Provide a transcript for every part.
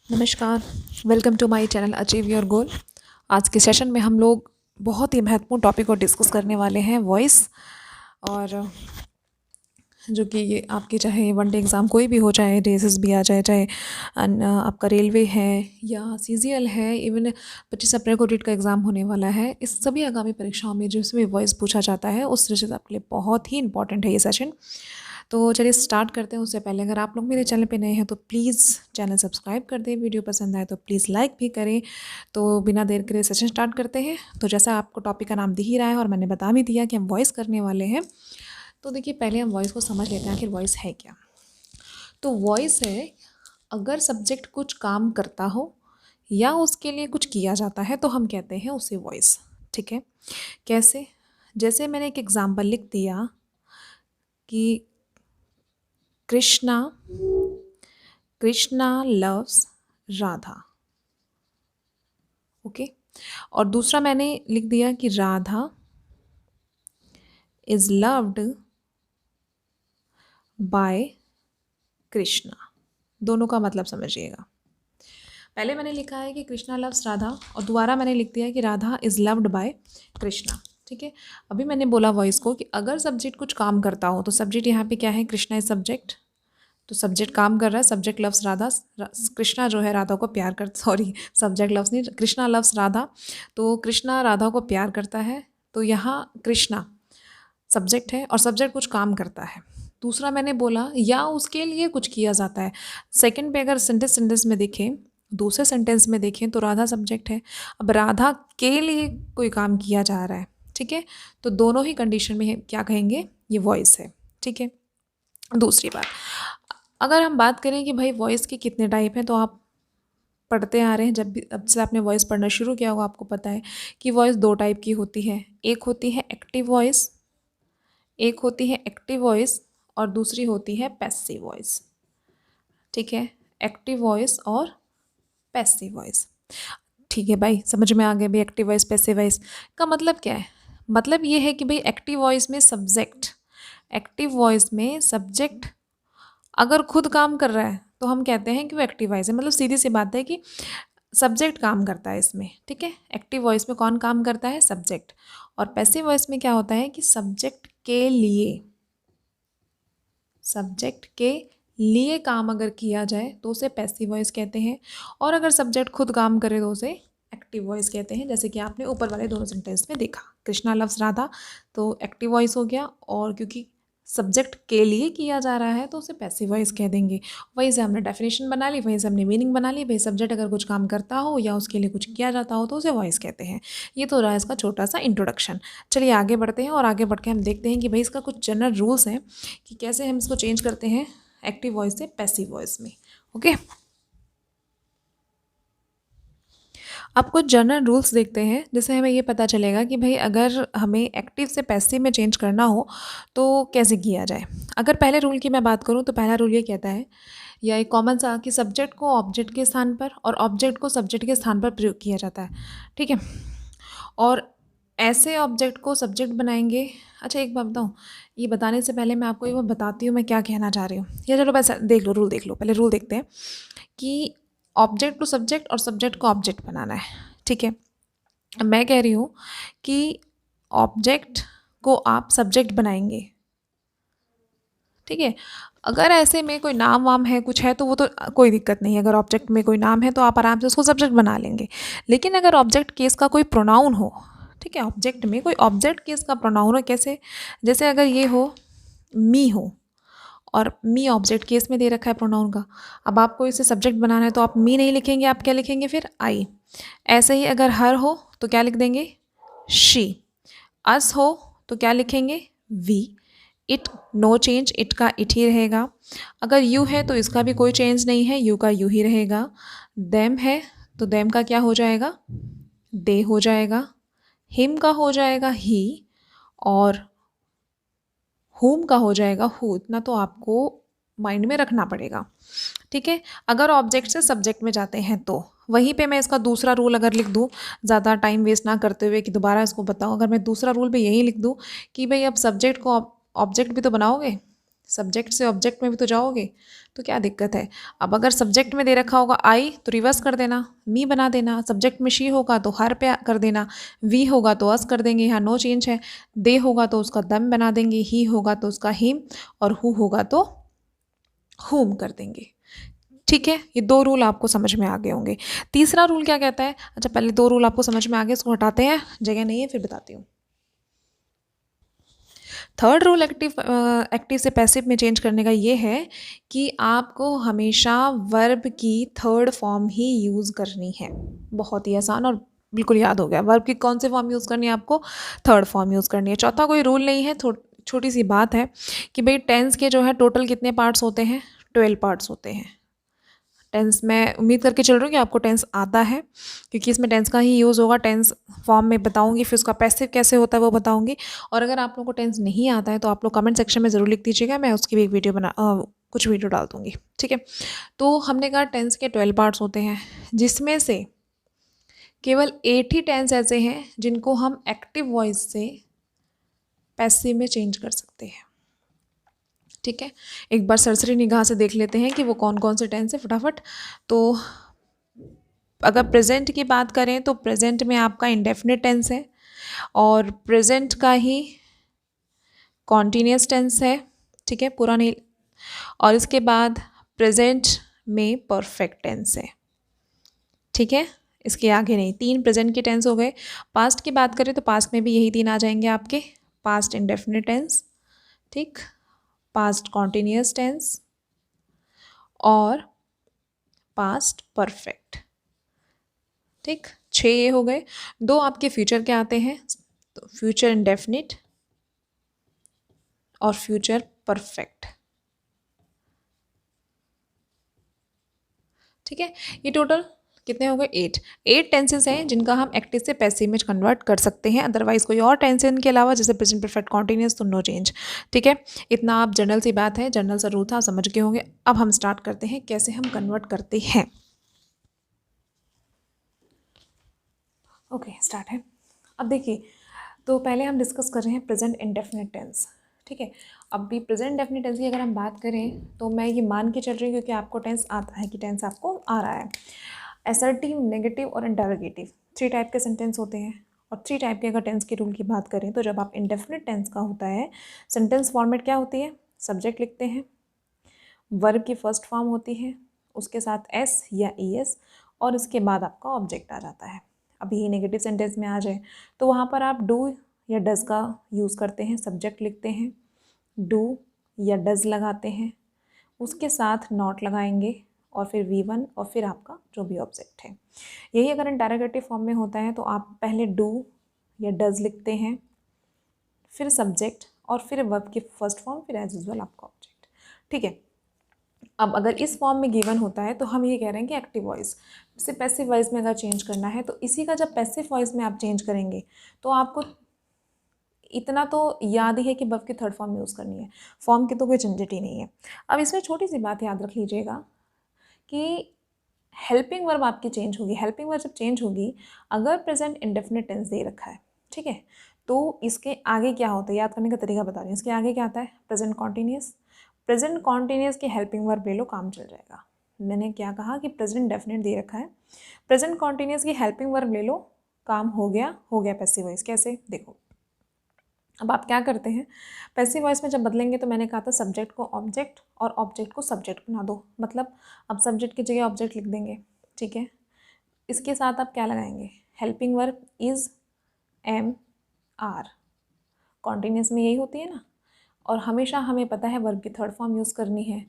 नमस्कार। Welcome to my channel achieve your goal. आज के सेशन में हम लोग बहुत ही महत्वपूर्ण टॉपिक को डिस्कस करने वाले हैं, वॉइस। और जो कि ये आपके चाहे वनडे एग्ज़ाम कोई भी हो, चाहे रेसेस भी आ जाए, चाहे आपका रेलवे है या सीजीएल है, इवन 25 अप्रैल को रीट का एग्ज़ाम होने वाला है। इस सभी आगामी परीक्षाओं में जिसमें वॉइस पूछा जाता है, उस दृष्टि से आपके लिए बहुत ही इंपॉर्टेंट है ये सेशन। तो चलिए स्टार्ट करते हैं। उससे पहले अगर आप लोग मेरे चैनल पे नए हैं तो प्लीज़ चैनल सब्सक्राइब कर दें, वीडियो पसंद आए तो प्लीज़ लाइक भी करें। तो बिना देर करे सेशन स्टार्ट करते हैं। तो जैसा आपको टॉपिक का नाम दिख ही रहा है और मैंने बता भी दिया कि हम वॉइस करने वाले हैं, तो देखिए पहले हम वॉइस को समझ लेते हैं आखिर वॉइस है क्या। तो वॉइस है अगर सब्जेक्ट कुछ काम करता हो या उसके लिए कुछ किया जाता है तो हम कहते हैं उसे वॉइस। ठीक है, कैसे? जैसे मैंने एक एग्जाम्पल लिख दिया कि कृष्णा कृष्णा लव्स राधा। ओके, और दूसरा मैंने लिख दिया कि Radha is loved by Krishna. दोनों का मतलब समझिएगा। पहले मैंने लिखा है कि कृष्णा लव्स राधा और दोबारा मैंने लिख दिया कि Radha is loved by Krishna. ठीक है, अभी मैंने बोला वॉइस को कि अगर सब्जेक्ट कुछ काम करता हो, तो सब्जेक्ट यहाँ पे क्या है? Krishna is subject. तो सब्जेक्ट काम कर रहा है, सब्जेक्ट लव्स राधा। कृष्णा जो है राधा को प्यार कर, सॉरी सब्जेक्ट लव्स नहीं, कृष्णा लव्स राधा। तो कृष्णा राधा को प्यार करता है। तो यहाँ कृष्णा सब्जेक्ट है और सब्जेक्ट कुछ काम करता है। दूसरा मैंने बोला या उसके लिए कुछ किया जाता है। सेकंड पे अगर सेंटेंस में देखें, दूसरे सेंटेंस में देखें तो राधा सब्जेक्ट है। अब राधा के लिए कोई काम किया जा रहा है। ठीक है, तो दोनों ही कंडीशन में क्या कहेंगे? ये वॉइस है। ठीक है, दूसरी बात, अगर हम बात करें कि भाई वॉइस के कितने टाइप हैं, तो आप पढ़ते आ रहे हैं, जब भी अब से आपने वॉइस पढ़ना शुरू किया होगा आपको पता है कि वॉइस दो टाइप की होती है। एक होती है एक्टिव वॉइस, एक होती है एक्टिव वॉइस और दूसरी होती है पैसिव वॉइस। ठीक है, एक्टिव वॉइस और पैसिव वॉइस। ठीक है भाई, समझ में आ गया भाई एक्टिव वॉइस पैसिव वॉइस का मतलब क्या है? मतलब ये है कि भाई एक्टिव वॉइस में सब्जेक्ट अगर खुद काम कर रहा है तो हम कहते हैं कि वो एक्टिव वॉइस है। मतलब सीधी सी बात है कि सब्जेक्ट काम करता है इसमें। ठीक है, एक्टिव वॉइस में कौन काम करता है? सब्जेक्ट। और पैसिव वॉइस में क्या होता है कि सब्जेक्ट के लिए काम अगर किया जाए तो उसे पैसिव वॉइस कहते हैं, और अगर सब्जेक्ट खुद काम करे तो उसे एक्टिव वॉइस कहते हैं। जैसे कि आपने ऊपर वाले दोनों सेंटेंस में देखा, कृष्णा लव्स राधा तो एक्टिव वॉइस हो गया, और क्योंकि सब्जेक्ट के लिए किया जा रहा है तो उसे पैसिव वॉइस कह देंगे। वहीं से हमने डेफिनेशन बना ली, वहीं से हमने मीनिंग बना ली। भाई सब्जेक्ट अगर कुछ काम करता हो या उसके लिए कुछ किया जाता हो तो उसे वॉइस कहते हैं। ये तो रहा इसका छोटा सा इंट्रोडक्शन। चलिए आगे बढ़ते हैं और आगे बढ़ के हम देखते हैं कि भाई इसका कुछ जनरल रूल्स हैं कि कैसे हम इसको चेंज करते हैं एक्टिव वॉइस से पैसिव वॉइस में। ओके, अब कुछ जनरल रूल्स देखते हैं जिससे हमें ये पता चलेगा कि भाई अगर हमें एक्टिव से पैसिव में चेंज करना हो तो कैसे किया जाए। अगर पहले रूल की मैं बात करूँ तो पहला रूल ये कहता है, या एक कॉमन सा, कि सब्जेक्ट को ऑब्जेक्ट के स्थान पर और ऑब्जेक्ट को सब्जेक्ट के स्थान पर प्रयोग किया जाता है। ठीक है, और ऐसे ऑब्जेक्ट को सब्जेक्ट बनाएंगे। अच्छा एक बात बताऊँ, ये बताने से पहले मैं आपको एक बार बताती हूँ मैं क्या कहना चाह रही हूँ। या चलो बस देख लो, रूल देख लो, पहले रूल देखते हैं कि ऑब्जेक्ट टू सब्जेक्ट और सब्जेक्ट को ऑब्जेक्ट बनाना है। ठीक है, मैं कह रही हूँ कि ऑब्जेक्ट को आप सब्जेक्ट बनाएंगे। ठीक है, अगर ऐसे में कोई नाम वाम है, कुछ है, तो वो तो कोई दिक्कत नहीं है। अगर ऑब्जेक्ट में कोई नाम है तो आप आराम से उसको सब्जेक्ट बना लेंगे। लेकिन अगर ऑब्जेक्ट केस का कोई प्रोनाउन हो, ठीक है, ऑब्जेक्ट में कोई ऑब्जेक्ट केस का प्रोनाउन हो, कैसे? जैसे अगर ये हो मी हो और मी ऑब्जेक्ट केस में दे रखा है प्रोनाउन का, अब आपको इसे सब्जेक्ट बनाना है तो आप मी नहीं लिखेंगे, आप क्या लिखेंगे फिर? आई। ऐसे ही अगर हर हो तो क्या लिख देंगे? शी। अस हो तो क्या लिखेंगे? V. It, no change, it का इट ही रहेगा। अगर यू है तो इसका भी कोई चेंज नहीं है, यू का यू ही रहेगा। देम है तो देम का क्या हो जाएगा? दे हो जाएगा। हिम का हो जाएगा ही, और होम का हो जाएगा हु। इतना तो आपको माइंड में रखना पड़ेगा। ठीक है, अगर ऑब्जेक्ट से सब्जेक्ट में जाते हैं तो वहीं पे मैं इसका दूसरा रूल अगर लिख दूँ, ज़्यादा टाइम वेस्ट ना करते हुए कि दोबारा इसको बताऊँ, अगर मैं दूसरा रूल भी यही लिख दूँ कि भाई अब सब्जेक्ट को ऑब्जेक्ट भी तो बनाओगे, सब्जेक्ट से ऑब्जेक्ट में भी तो जाओगे, तो क्या दिक्कत है। अब अगर सब्जेक्ट में दे रखा होगा आई तो रिवर्स कर देना, मी बना देना। सब्जेक्ट में शी होगा तो हर पे कर देना, वी होगा तो अस कर देंगे, यहाँ नो चेंज है। दे होगा तो उसका दम बना देंगे, ही होगा तो उसका हिम, और हु होगा तो हुम कर देंगे। ठीक है, ये 2 रूल आपको समझ में आ गए होंगे। तीसरा रूल क्या कहता है, अच्छा पहले 2 रूल आपको समझ में आ गए, इसको हटाते हैं, जगह नहीं है फिर बताती हूँ। थर्ड रूल एक्टिव से पैसिव में चेंज करने का ये है कि आपको हमेशा वर्ब की थर्ड फॉर्म ही यूज़ करनी है। बहुत ही आसान और बिल्कुल याद हो गया। वर्ब की कौन से फॉर्म यूज़ करनी है आपको, थर्ड फॉर्म यूज़ करनी है। चौथा कोई रूल नहीं है, छोटी सी बात है कि भाई टेंस के जो है टोटल कितने पार्ट्स होते हैं, 12 पार्ट्स होते हैं। टेंस मैं उम्मीद करके चल रही हूँ कि आपको टेंस आता है, क्योंकि इसमें टेंस का ही यूज़ होगा। टेंस फॉर्म में बताऊंगी, फिर उसका पैसिव कैसे होता है वो बताऊंगी। और अगर आप लोगों को टेंस नहीं आता है तो आप लोग कमेंट सेक्शन में ज़रूर लिख दीजिएगा, मैं उसकी भी एक वीडियो कुछ वीडियो डाल दूँगी। ठीक है, तो हमने कहा टेंस के 12 पार्ट्स होते हैं, जिसमें से केवल 8 ही टेंस ऐसे हैं जिनको हम एक्टिव वॉइस से पैसिव में चेंज कर सकते हैं। ठीक है, एक बार सरसरी निगाह से देख लेते हैं कि वो कौन कौन से टेंस है फटाफट। तो अगर प्रेजेंट की बात करें तो प्रेजेंट में आपका इंडेफिनिट टेंस है, और प्रेजेंट का ही कॉन्टीन्यूअस टेंस है। ठीक है, पूरा नहीं। और इसके बाद प्रेजेंट में परफेक्ट टेंस है। ठीक है, इसके आगे नहीं। 3 प्रेजेंट के टेंस हो गए। पास्ट की बात करें तो पास्ट में भी यही 3 आ जाएंगे आपके, पास्ट इंडेफिनिट टेंस, ठीक, पास्ट कॉन्टीन्यूअस टेंस और पास्ट परफेक्ट। ठीक, 6 ये हो गए। 2 आपके फ्यूचर के आते हैं, तो फ्यूचर इंडेफिनिट और फ्यूचर परफेक्ट। ठीक है, ये टोटल कितने हो गए, 8 टेंसेस हैं जिनका हम एक्टिव से पैसिव में कन्वर्ट कर सकते हैं। अदरवाइज कोई और टेंस इनके अलावा, जैसे प्रेजेंट परफेक्ट कॉन्टीन्यूअस, तो नो चेंज। ठीक है, इतना आप जनरल सी बात है, जनरल सा रूल था, समझ गए होंगे। अब हम स्टार्ट करते हैं कैसे हम कन्वर्ट करते हैं। ओके, स्टार्ट है। अब देखिए, तो पहले हम डिस्कस कर रहे हैं प्रेजेंट इंडेफिनिट टेंस। ठीक है, अब भी प्रेजेंट डेफिनेट टेंस की अगर हम बात करें तो मैं ये मान के चल रही हूँ, क्योंकि आपको टेंस आता है कि टेंस आपको आ रहा है। असर्टिव, नेगेटिव और इंटरोगेटिव 3 टाइप के सेंटेंस होते हैं। और 3 टाइप के अगर टेंस के रूल की बात करें तो जब आप इंडेफिनिट टेंस का होता है, सेंटेंस फॉर्मेट क्या होती है, सब्जेक्ट लिखते हैं, वर्ब की फर्स्ट फॉर्म होती है, उसके साथ एस या ई एस, और इसके बाद आपका ऑब्जेक्ट आ जाता है। अब यही नेगेटिव सेंटेंस में आ जाए तो वहाँ पर आप डू या डज का यूज़ करते हैं, सब्जेक्ट लिखते हैं, डू या डज लगाते हैं, उसके साथ नॉट लगाएंगे, और फिर V1 और फिर आपका जो भी ऑब्जेक्ट है। यही अगर इंटरोगेटिव फॉर्म में होता है तो आप पहले डू या डज लिखते हैं, फिर सब्जेक्ट, और फिर वर्ब की फर्स्ट फॉर्म, फिर एज यूजुअल आपका ऑब्जेक्ट। ठीक है, अब अगर इस फॉर्म में गिवन होता है तो हम ये कह रहे हैं कि एक्टिव वॉइस से पैसिव वॉइस में अगर चेंज करना है तो इसी का जब पैसिव वॉइस में आप चेंज करेंगे तो आपको इतना तो याद ही है कि वर्ब की थर्ड फॉर्म यूज़ करनी है, फॉर्म की तो कोई झंझट ही नहीं है। अब इसमें छोटी सी बात याद रख लीजिएगा कि हेल्पिंग वर्ब आपकी चेंज होगी। हेल्पिंग वर्ब जब चेंज होगी, अगर प्रेजेंट इंडेफिनिट टेंस दे रखा है, ठीक है, तो इसके आगे क्या होता है, याद करने का तरीका बता रही हूँ। इसके आगे क्या आता है, प्रेजेंट कॉन्टीन्यूअस। प्रेजेंट कॉन्टीन्यूअस की हेल्पिंग वर्ब ले लो, काम चल जाएगा। मैंने क्या कहा कि प्रेजेंट डेफिनेट दे रखा है, प्रेजेंट कॉन्टीन्यूअस की हेल्पिंग वर्ब ले लो, काम हो गया पैसिव वॉइस। कैसे, देखो, अब आप क्या करते हैं, पैसिव वॉइस में जब बदलेंगे तो मैंने कहा था सब्जेक्ट को ऑब्जेक्ट और ऑब्जेक्ट को सब्जेक्ट बना दो, मतलब अब सब्जेक्ट की जगह ऑब्जेक्ट लिख देंगे। ठीक है, इसके साथ आप क्या लगाएंगे, helping verb is, am, are. Continuous में यही होती है ना, और हमेशा हमें पता है वर्ब की थर्ड फॉर्म यूज़ करनी है।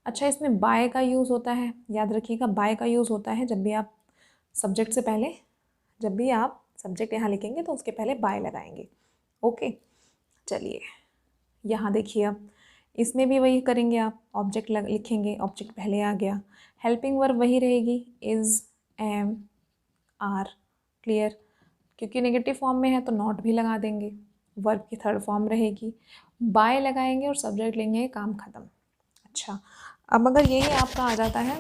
अच्छा, इसमें बाय का यूज़ होता है, याद रखिएगा, बाय का यूज़ होता है जब भी आप सब्जेक्ट से पहले, जब भी आप सब्जेक्ट यहाँ लिखेंगे तो उसके पहले बाय लगाएंगे। ओके, चलिए यहाँ देखिए, अब इसमें भी वही करेंगे आप, ऑब्जेक्ट लिखेंगे, ऑब्जेक्ट पहले आ गया, हेल्पिंग वर्ब वही रहेगी, इज़, एम, आर। क्लियर, क्योंकि नेगेटिव फॉर्म में है तो नॉट भी लगा देंगे, वर्ब की थर्ड फॉर्म रहेगी, बाय लगाएंगे और सब्जेक्ट लेंगे, काम ख़त्म। अच्छा, अब अगर यही आपका आ जाता है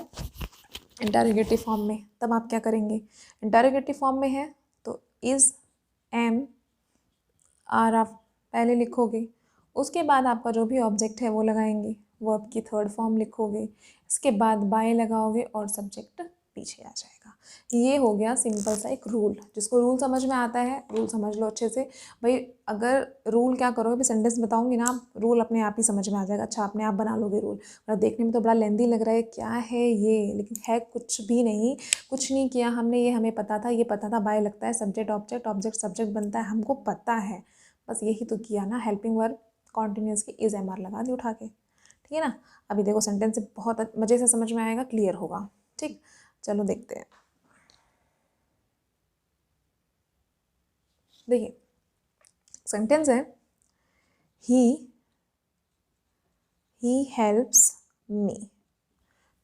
इंटरोगेटिव फॉर्म में, तब आप क्या करेंगे, इंटरोगेटिव फॉर्म में है तो इज़, एम, आर आप पहले लिखोगे, उसके बाद आपका जो भी ऑब्जेक्ट है वो लगाएंगे, वर्ब की थर्ड फॉर्म लिखोगे, इसके बाद बाय लगाओगे और सब्जेक्ट पीछे आ जाएगा। ये हो गया सिंपल सा एक रूल। जिसको रूल समझ में आता है रूल समझ लो अच्छे से। भाई अगर रूल क्या करोगे, भी सेंटेंस बताऊंगी ना, आप रूल अपने आप ही समझ में आ जाएगा। अच्छा अपने आप बना लोगे रूल। और देखने में तो बड़ा लेंदी लग रहा है, क्या है ये, लेकिन है कुछ भी नहीं। कुछ नहीं किया हमने, ये हमें पता था, ये पता था बाय लगता है, सब्जेक्ट ऑब्जेक्ट, ऑब्जेक्ट सब्जेक्ट बनता है, हमको पता है। बस यही तो किया ना, हेल्पिंग वर्ब कॉन्टिन्यूस की इज एम आर लगा दी उठा के। ठीक है ना। अभी देखो सेंटेंस से बहुत मज़े से समझ में आएगा, क्लियर होगा। ठीक, चलो देखते हैं। देखिए सेंटेंस है, ही हेल्प्स मी।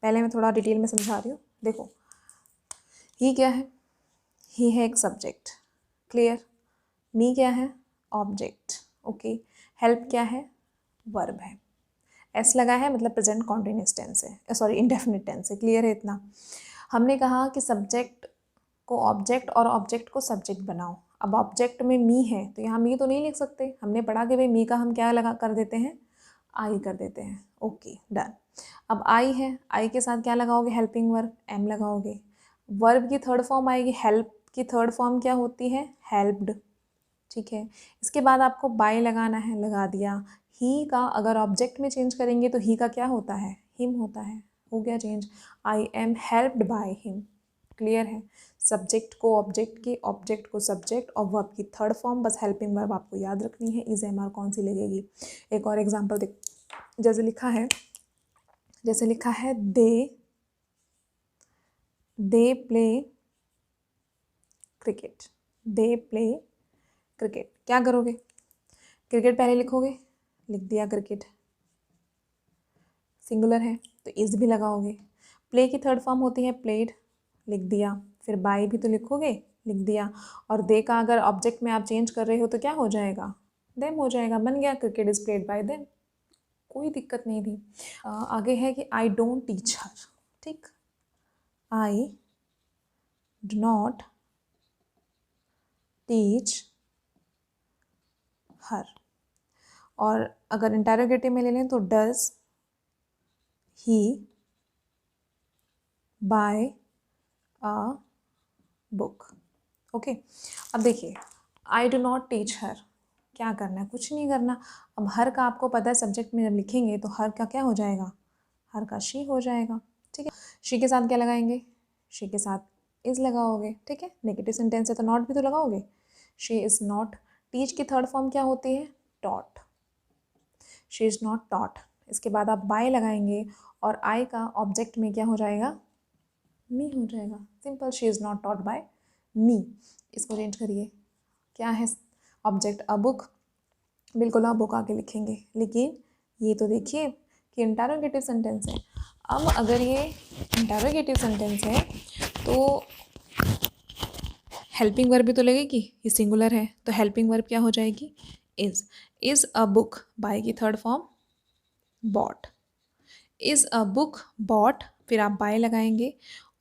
पहले मैं थोड़ा डिटेल में समझा रही हूँ। देखो ही क्या है, ही है एक सब्जेक्ट, क्लियर। मी क्या है, ऑब्जेक्ट, ओके। हेल्प क्या है, वर्ब है। एस लगा है मतलब प्रेजेंट कॉन्टिन्यूस टेंस है, सॉरी इंडेफिनिट टेंस है, क्लियर है इतना। हमने कहा कि सब्जेक्ट को ऑब्जेक्ट और ऑब्जेक्ट को सब्जेक्ट बनाओ। अब ऑब्जेक्ट में मी है तो यहाँ मी तो नहीं लिख सकते, हमने पढ़ा कि भाई मी का हम क्या लगा कर देते हैं, आई कर देते हैं, ओके डन। अब आई है, आई के साथ क्या लगाओगे, हेल्पिंग वर्ब, एम लगाओगे। वर्ब की थर्ड फॉर्म आएगी, हेल्प की थर्ड फॉर्म क्या होती है, हेल्प्ड, ठीक है। इसके बाद आपको बाय लगाना है, लगा दिया। ही का अगर ऑब्जेक्ट में चेंज करेंगे तो ही का क्या होता है, हिम होता है, हो गया change. I am helped by him, clear है। सब्जेक्ट को ऑब्जेक्ट की, ऑब्जेक्ट को सब्जेक्ट और वर्ब की थर्ड फॉर्म, बस हेल्पिंग वर्ब आपको याद रखनी है, इज एम आर कौन सी लगेगी। एक और एग्जांपल देख, जैसे लिखा है, जैसे लिखा है they play cricket, they play cricket. क्या करोगे, क्रिकेट पहले लिखोगे, लिख दिया क्रिकेट, सिंगुलर है तो इज भी लगाओगे। प्ले की थर्ड फॉर्म होती है प्लेड, लिख दिया। फिर बाय भी तो लिखोगे, लिख दिया। और दे का अगर ऑब्जेक्ट में आप चेंज कर रहे हो तो क्या हो जाएगा, देम हो जाएगा, बन गया cricket is played by them, कोई दिक्कत नहीं थी। आगे है कि आई डोंट टीच हर, ठीक, I do not teach her. और अगर इंटेरोगेटिव में ले लें तो does he buy a book, okay. अब देखिए I do not teach her, क्या करना है, कुछ नहीं करना। अब हर का आपको पता है सब्जेक्ट में जब लिखेंगे तो हर का क्या हो जाएगा, हर का शी हो जाएगा, ठीक है। शी के साथ क्या लगाएंगे, शी के साथ इज लगाओगे, ठीक है। नेगेटिव सेंटेंस है तो नॉट भी तो लगाओगे, शी इज़ नॉट। टीच की थर्ड फॉर्म क्या होती है, taught, she is not taught. इसके बाद आप बाय लगाएंगे और आई का ऑब्जेक्ट में क्या हो जाएगा, मी हो जाएगा, simple. She is not taught by me. इसको चेंज करिए, क्या है ऑब्जेक्ट, अ बुक, बिल्कुल आप बुक आके लिखेंगे। लेकिन ये तो देखिए कि इंटरोगेटिव सेंटेंस है। अब अगर ये इंटरोगेटिव सेंटेंस है तो हेल्पिंग वर्ब भी तो लगेगी, ये सिंगुलर है तो हेल्पिंग वर्ब क्या हो जाएगी, इज़ अ बुक, बाय की third form bought, is a book bought, फिर आप बाय लगाएंगे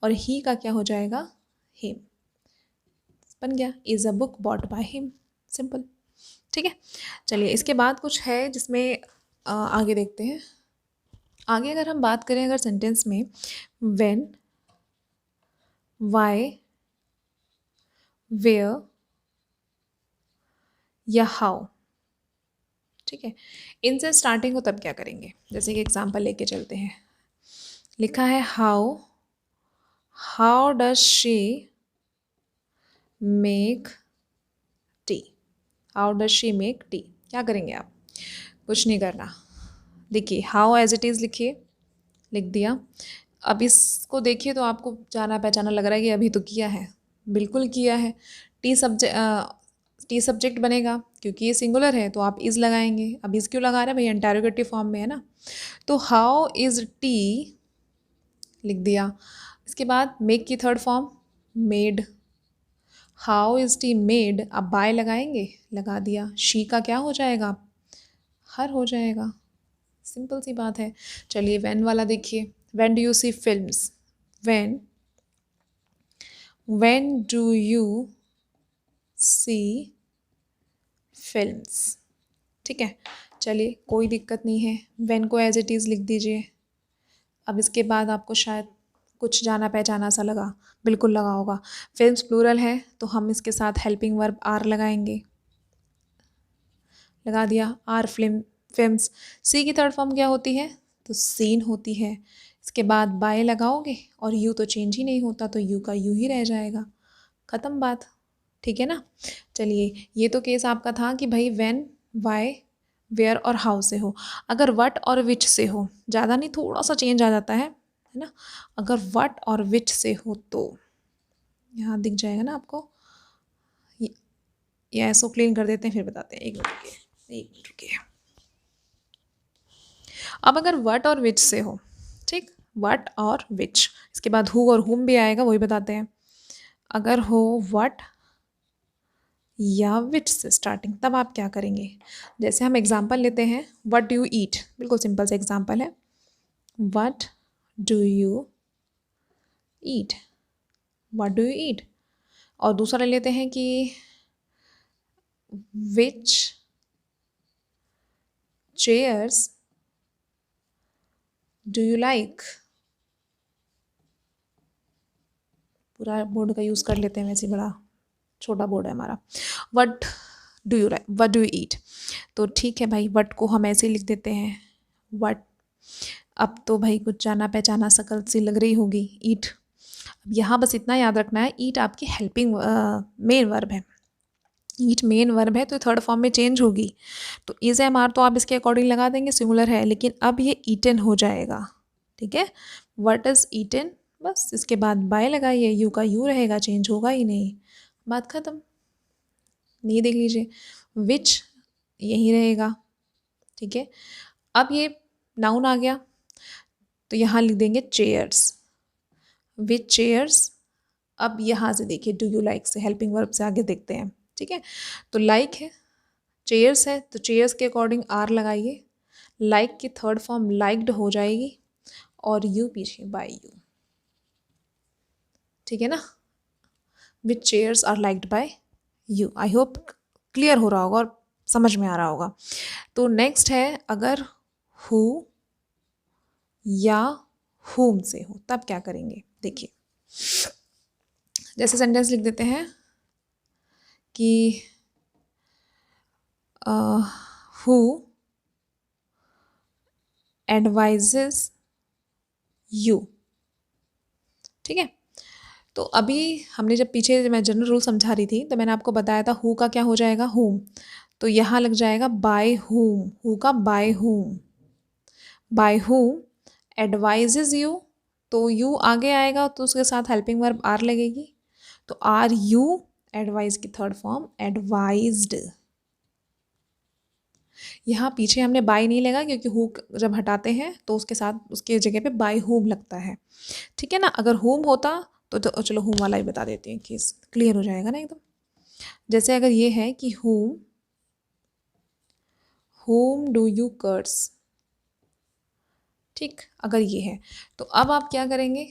और ही का क्या हो जाएगा, हिम, बन गया is a book bought by him, simple, ठीक है। चलिए इसके बाद कुछ है जिसमें आगे देखते हैं। आगे अगर हम बात करें अगर सेंटेंस में व्हेन, वाई, वेयर या हाउ, ठीक है, इनसे स्टार्टिंग हो तब क्या करेंगे। जैसे कि एग्जांपल लेके चलते हैं, लिखा है how, how does she make tea, how does she make tea, क्या करेंगे आप, कुछ नहीं करना। देखिए हाउ एज इट इज़ लिखिए, लिख दिया। अब इसको देखिए तो आपको जाना पहचाना लग रहा है कि अभी तो किया है, बिल्कुल किया है। टी सब्जेक्ट बनेगा क्योंकि ये सिंगुलर है तो आप इज़ लगाएंगे। अब इज़ क्यों लगा रहे हैं भैया, इंटेरोगेटिव फॉर्म में है ना, तो हाउ इज़ टी लिख दिया। इसके बाद मेक की third form made, how is T made, अब बाय लगाएंगे, लगा दिया। शी का क्या हो जाएगा, हर हो जाएगा, सिंपल सी बात है। चलिए व्हेन वाला देखिए, when do you see films, when, when do you see films, ठीक है। चलिए कोई दिक्कत नहीं है, व्हेन को एज इट इज़ लिख दीजिए। अब इसके बाद आपको शायद कुछ जाना पहचाना सा लगा, बिल्कुल लगा होगा। फिल्म्स प्लूरल है तो हम इसके साथ हेल्पिंग वर्ब आर लगाएंगे। लगा दिया आर फिल्म्स। सी की थर्ड फॉर्म क्या होती है? तो सीन होती है। इसके बाद बाय लगाओगे और यू तो चेंज ही नहीं होता, तो यू का यू ही रह जाएगा, ख़त्म बात। ठीक है ना। चलिए ये तो केस आपका था कि भाई व्हेन, वाई, वेयर और हाउ से हो। अगर व्हाट और विच से हो, ज़्यादा नहीं, थोड़ा सा चेंज आ जाता है ना। अगर व्हाट और विच से हो तो यहाँ दिख जाएगा ना आपको, या इसको क्लीन कर देते हैं फिर बताते हैं। एक मिनट रुकिए, एक मिनट रुकिए। अब अगर व्हाट और विच से हो, ठीक, व्हाट और विच, इसके बाद हु और हुम भी आएगा, वही बताते हैं। अगर हो व्हाट या विच से स्टार्टिंग, तब आप क्या करेंगे? जैसे हम एग्जाम्पल लेते हैं, व्हाट डू यू ईट, बिल्कुल सिंपल सा एग्जाम्पल है, what do you eat, what do you eat. और दूसरा ले लेते हैं कि विच चेयर्स डू यू लाइक। पूरा बोर्ड का यूज़ कर लेते हैं, वैसे बड़ा छोटा बोर्ड है हमारा। What do you like, what do you eat. तो ठीक है भाई, व्हाट को हम ऐसे ही लिख देते हैं, व्हाट। अब तो भाई कुछ जाना पहचाना शकल सी लग रही होगी, ईट। अब यहाँ बस इतना याद रखना है, ईट आपकी हेल्पिंग मेन वर्ब है। ईट मेन वर्ब है तो थर्ड फॉर्म में चेंज होगी, तो इज एम आर तो आप इसके अकॉर्डिंग लगा देंगे, सिंगुलर है, लेकिन अब ये ईटन हो जाएगा। ठीक है, व्हाट इज ईटन, बस इसके बाद बाय लगाइए, यू का यू रहेगा, चेंज होगा ही नहीं, बात ख़त्म। नहीं, देख लीजिए, विच यही रहेगा। ठीक है, अब ये नाउन आ गया तो यहाँ लिख देंगे चेयर्स, विच चेयर्स। अब यहाँ से देखिए, डू यू लाइक से हेल्पिंग वर्ब से आगे देखते हैं। ठीक है, तो लाइक है, चेयर्स है, तो चेयर्स के अकॉर्डिंग आर लगाइए, लाइक की थर्ड फॉर्म लाइक्ड हो जाएगी और यू पीछे बाय यू। ठीक है ना, which chairs are liked by you. I hope clear हो रहा होगा और समझ में आ रहा होगा। तो नेक्स्ट है, अगर हु या हुम से हो तब क्या करेंगे, देखिए। जैसे सेंटेंस लिख देते हैं कि हु एडवाइजेस यू। ठीक है, तो अभी हमने जब पीछे मैं जनरल रूल समझा रही थी तो मैंने आपको बताया था हु का क्या हो जाएगा, हुम। तो यहाँ लग जाएगा बाय हुम, हु का by whom, by whom advises you, तो यू आगे आएगा तो उसके साथ हेल्पिंग वर्ब आर लगेगी, तो आर यू एडवाइज की थर्ड फॉर्म एडवाइज्ड। यहाँ पीछे हमने बाय नहीं लगा क्योंकि हु जब हटाते हैं तो उसके साथ उसके जगह पे बाय हुम लगता है। ठीक है ना, अगर हुम होता तो चलो हुम वाला ही बता देती हैं कि क्लियर हो जाएगा ना एकदम। जैसे अगर ये है कि हुम डू यू कर्स, ठीक, अगर ये है तो अब आप क्या करेंगे,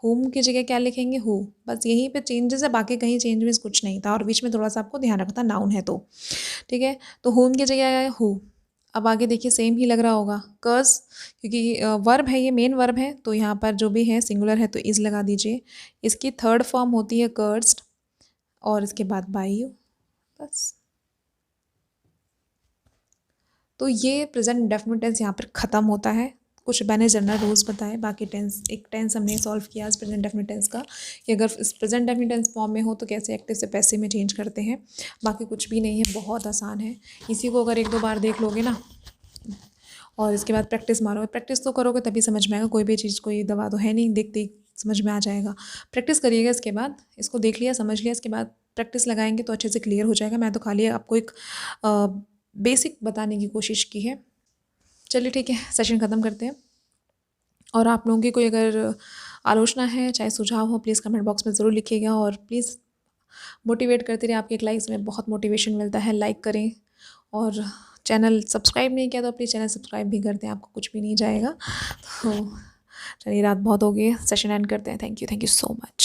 होम की जगह क्या लिखेंगे, हु। बस यहीं पे चेंजेस है, बाकी कहीं चेंजेस कुछ नहीं था, और बीच में थोड़ा सा आपको ध्यान रखना, नाउन है तो। ठीक है, तो होम की जगह आया हु। अब आगे देखिए सेम ही लग रहा होगा, कर्स, क्योंकि वर्ब है, ये मेन वर्ब है, तो यहाँ पर जो भी है सिंगुलर है तो इज़ लगा दीजिए। इसकी थर्ड फॉर्म होती है कर्स्ड और इसके बाद बाय यू, बस। तो ये प्रेजेंट इंडेफिनिट टेंस यहाँ पर ख़त्म होता है। कुछ मैंने जनरल रूल्स बताए, बाकी टेंस, एक टेंस हमने सॉल्व किया इस प्रेजेंट डेफिनिट टेंस का, कि अगर इस प्रेजेंट डेफिनिट टेंस फॉर्म में हो तो कैसे एक्टिव से पैसिव में चेंज करते हैं। बाकी कुछ भी नहीं है, बहुत आसान है। इसी को अगर एक दो बार देख लोगे ना और इसके बाद प्रैक्टिस मारोगे, प्रैक्टिस तो करोगे तभी समझ में आएगा, कोई भी चीज़ कोई दवा तो है नहीं देखते ही समझ में आ जाएगा। प्रैक्टिस करिएगा, इसके बाद इसको देख लिया समझ लिया, इसके बाद प्रैक्टिस लगाएंगे तो अच्छे से क्लियर हो जाएगा। मैं तो खाली आपको एक बेसिक बताने की कोशिश की है। चलिए ठीक है, सेशन ख़त्म करते हैं। और आप लोगों की कोई अगर आलोचना है, चाहे सुझाव हो, प्लीज़ कमेंट बॉक्स में ज़रूर लिखिएगा, और प्लीज़ मोटिवेट करते रहिए, आपके एक लाइक से बहुत मोटिवेशन मिलता है। लाइक करें, और चैनल सब्सक्राइब नहीं किया तो प्लीज़ चैनल सब्सक्राइब भी कर दें, आपको कुछ भी नहीं जाएगा। तो चलिए, रात बहुत हो गई है, सेशन एंड करते हैं। Thank you so much.